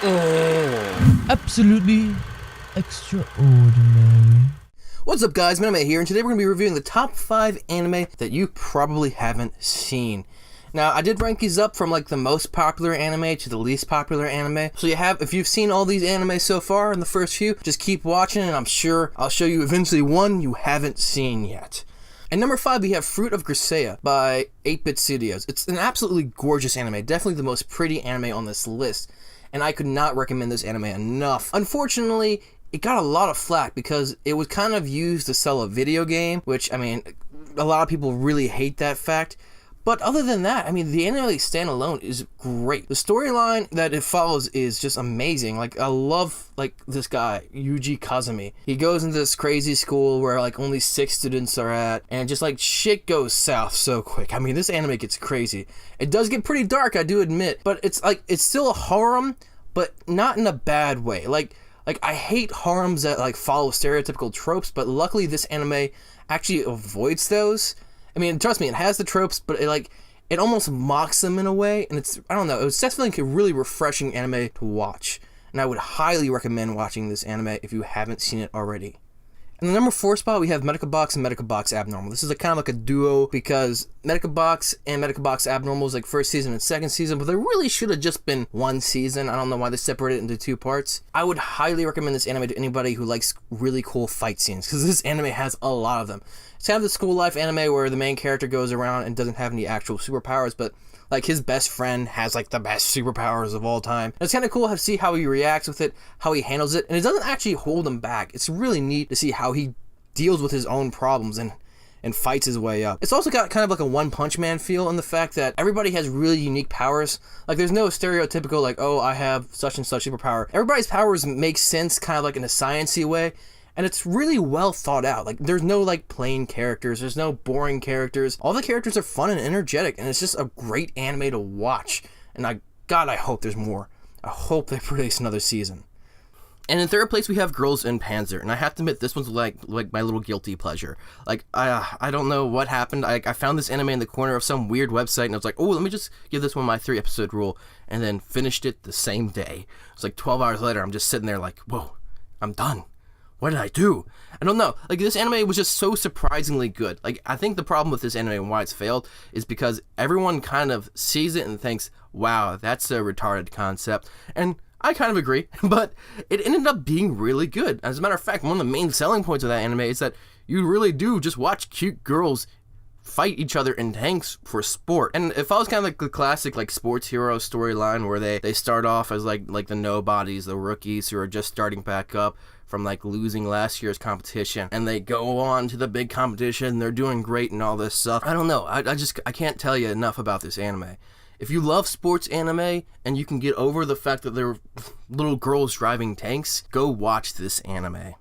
Oh, absolutely extraordinary. What's up guys, Manime here, and today we're going to be reviewing the top 5 anime that you probably haven't seen. Now, I did rank these up from like the most popular anime to the least popular anime. So if you've seen all these anime so far in the first few, just keep watching and I'm sure I'll show you eventually one you haven't seen yet. At number 5, we have Fruit of Grecia by 8-Bit Studios. It's an absolutely gorgeous anime, definitely the most pretty anime on this list. And I could not recommend this anime enough. Unfortunately, it got a lot of flack because it was kind of used to sell a video game, which, I mean, a lot of people really hate that fact. But other than that, I mean, the anime standalone is great. The storyline that it follows is just amazing. Like, I love, like, this guy, Yuji Kazumi. He goes into this crazy school where, like, only 6 students are at, and just, like, shit goes south so quick. I mean, this anime gets crazy. It does get pretty dark, I do admit, but it's, like, it's still a harem, but not in a bad way. Like, I hate harems that, like, follow stereotypical tropes, but luckily this anime actually avoids those. I mean, trust me, it has the tropes, but it almost mocks them in a way, and it's, I don't know, it's definitely like a really refreshing anime to watch, and I would highly recommend watching this anime if you haven't seen it already. In the number 4 spot, we have Medaka Box and Medaka Box Abnormal. This is a kind of like a duo because Medaka Box and Medaka Box Abnormal is like first season and second season, but there really should have just been one season. I don't know why they separated it into 2 parts. I would highly recommend this anime to anybody who likes really cool fight scenes because this anime has a lot of them. It's kind of the school life anime where the main character goes around and doesn't have any actual superpowers, but like his best friend has like the best superpowers of all time. And it's kind of cool to see how he reacts with it, how he handles it, and it doesn't actually hold him back. It's really neat to see how he deals with his own problems and fights his way up. It's also got kind of like a One Punch Man feel in the fact that everybody has really unique powers. Like there's no stereotypical like, oh, I have such and such superpower. Everybody's powers make sense kind of like in a sciencey way. And it's really well thought out. Like, there's no, like, plain characters. There's no boring characters. All the characters are fun and energetic, and it's just a great anime to watch. And God, I hope there's more. I hope they release another season. And in third place, we have Girls in Panzer. And I have to admit, this one's like my little guilty pleasure. Like, I don't know what happened. I found this anime in the corner of some weird website, and I was like, oh, let me just give this one my 3-episode rule. And then finished it the same day. It's like 12 hours later, I'm just sitting there like, whoa, I'm done. What did I do? I don't know. Like, this anime was just so surprisingly good. Like, I think the problem with this anime and why it's failed is because everyone kind of sees it and thinks, wow, that's a retarded concept. And I kind of agree, but it ended up being really good. As a matter of fact, one of the main selling points of that anime is that you really do just watch cute girls fight each other in tanks for sport. And it follows kind of like the classic like sports hero storyline where they start off as like the nobodies, the rookies who are just starting back up from like losing last year's competition, and they go on to the big competition and they're doing great and all this stuff. I don't know, I can't tell you enough about this anime. If you love sports anime and you can get over the fact that they're little girls driving tanks, go watch this anime.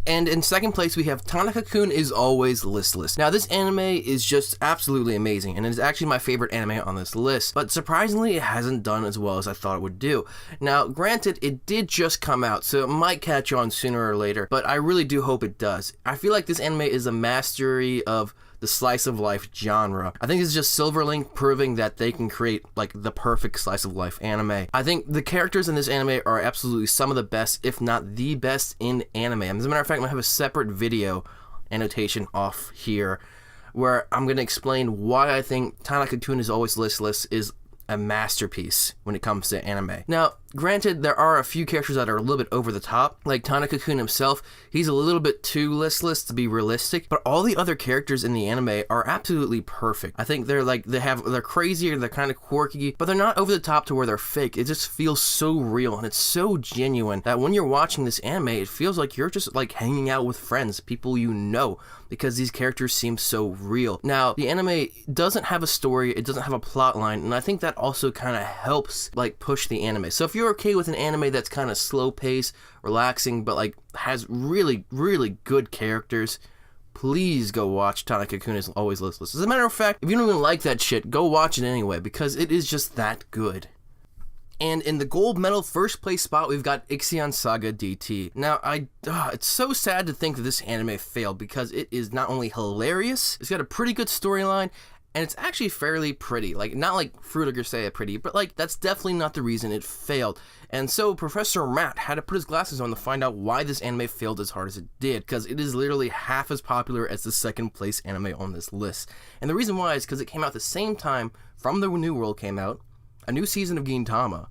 And in second place, we have Tana Cocoon is Always Listless. Now, this anime is just absolutely amazing, and it is actually my favorite anime on this list, but surprisingly, it hasn't done as well as I thought it would do. Now, granted, it did just come out, so it might catch on sooner or later, but I really do hope it does. I feel like this anime is a mastery of the slice of life genre. I think it's just Silverlink proving that they can create like the perfect slice of life anime. I think the characters in this anime are absolutely some of the best, if not the best in anime. As a matter of fact, I'm gonna have a separate video annotation off here where I'm gonna explain why I think Tana Cocoon is Always Listless is a masterpiece when it comes to anime. Now, granted, there are a few characters that are a little bit over the top, like Tana Cocoon himself. He's a little bit too listless to be realistic, but all the other characters in the anime are absolutely perfect. I think they're crazy, or they're kind of quirky, but they're not over the top to where they're fake. It just feels so real and it's so genuine that when you're watching this anime, it feels like you're just like hanging out with friends, people you know, because these characters seem so real. Now, the anime doesn't have a story, it doesn't have a plot line, and I think that also kind of helps like push the anime. So if you're okay with an anime that's kind of slow paced, relaxing, but like has really, really good characters, please go watch Tana Cocoon is Always Listless. As a matter of fact, if you don't even like that shit, go watch it anyway, because it is just that good. And in the gold medal first place spot, we've got Ixion Saga DT. Now, it's so sad to think that this anime failed because it is not only hilarious, it's got a pretty good storyline, and it's actually fairly pretty. Like, not like Fruit of Grecia pretty, but like, that's definitely not the reason it failed. And so Professor Matt had to put his glasses on to find out why this anime failed as hard as it did, because it is literally half as popular as the second place anime on this list. And the reason why is because it came out the same time From the New World came out, a new season of Gintama,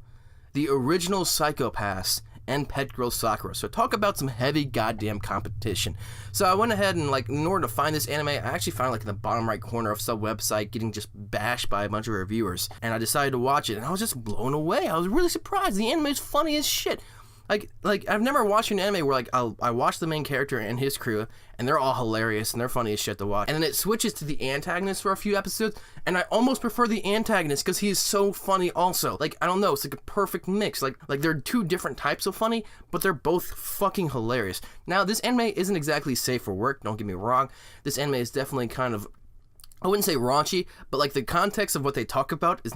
the original Psycho-Pass, and Pet Girl Sakura. So talk about some heavy goddamn competition. So I went ahead and, like, in order to find this anime, I actually found it, like, in the bottom right corner of some website getting just bashed by a bunch of reviewers. And I decided to watch it, and I was just blown away. I was really surprised. The anime is funny as shit. Like I've never watched an anime where, like, I watch the main character and his crew, and they're all hilarious, and they're funny as shit to watch. And then it switches to the antagonist for a few episodes, and I almost prefer the antagonist because he is so funny also. Like, I don't know, it's like a perfect mix. Like they're two different types of funny, but they're both fucking hilarious. Now, this anime isn't exactly safe for work, don't get me wrong. This anime is definitely kind of, I wouldn't say raunchy, but like the context of what they talk about is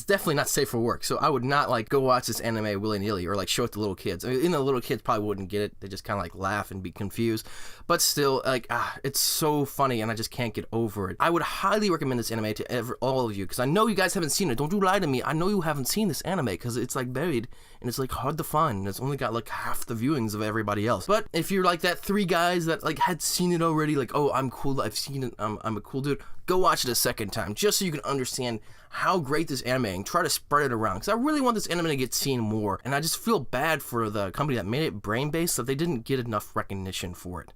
definitely not safe for work. So I would not like go watch this anime willy-nilly or like show it to little kids. I mean, the little kids probably wouldn't get it. They just kind of like laugh and be confused. But still, like, it's so funny and I just can't get over it. I would highly recommend this anime to all of you because I know you guys haven't seen it. Don't you lie to me. I know you haven't seen this anime because it's like buried and it's like hard to find. And it's only got like half the viewings of everybody else. But if you're like that 3 guys that like had seen it already, like, oh, I'm cool, I've seen it, I'm a cool dude, go watch it a second time just so you can understand how great this anime is and try to spread it around because I really want this anime to get seen more, and I just feel bad for the company that made it brain-based that they didn't get enough recognition for it.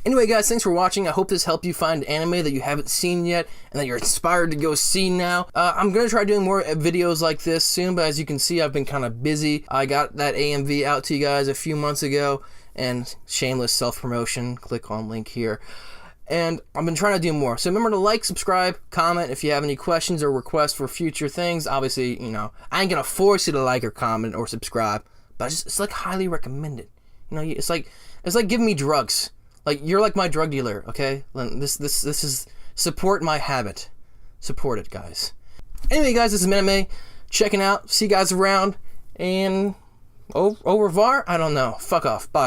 Anyway, guys, thanks for watching. I hope this helped you find anime that you haven't seen yet and that you're inspired to go see now. I'm going to try doing more videos like this soon, but as you can see, I've been kind of busy. I got that AMV out to you guys a few months ago, and shameless self-promotion, click on link here. And I've been trying to do more. So remember to like, subscribe, comment if you have any questions or requests for future things. Obviously, you know, I ain't going to force you to like or comment or subscribe, but it's like highly recommended. You know, it's like giving me drugs. Like, you're like my drug dealer, okay? This is support my habit. Support it, guys. Anyway, guys, this is Manime checking out. See you guys around. And au revoir? I don't know. Fuck off. Bye.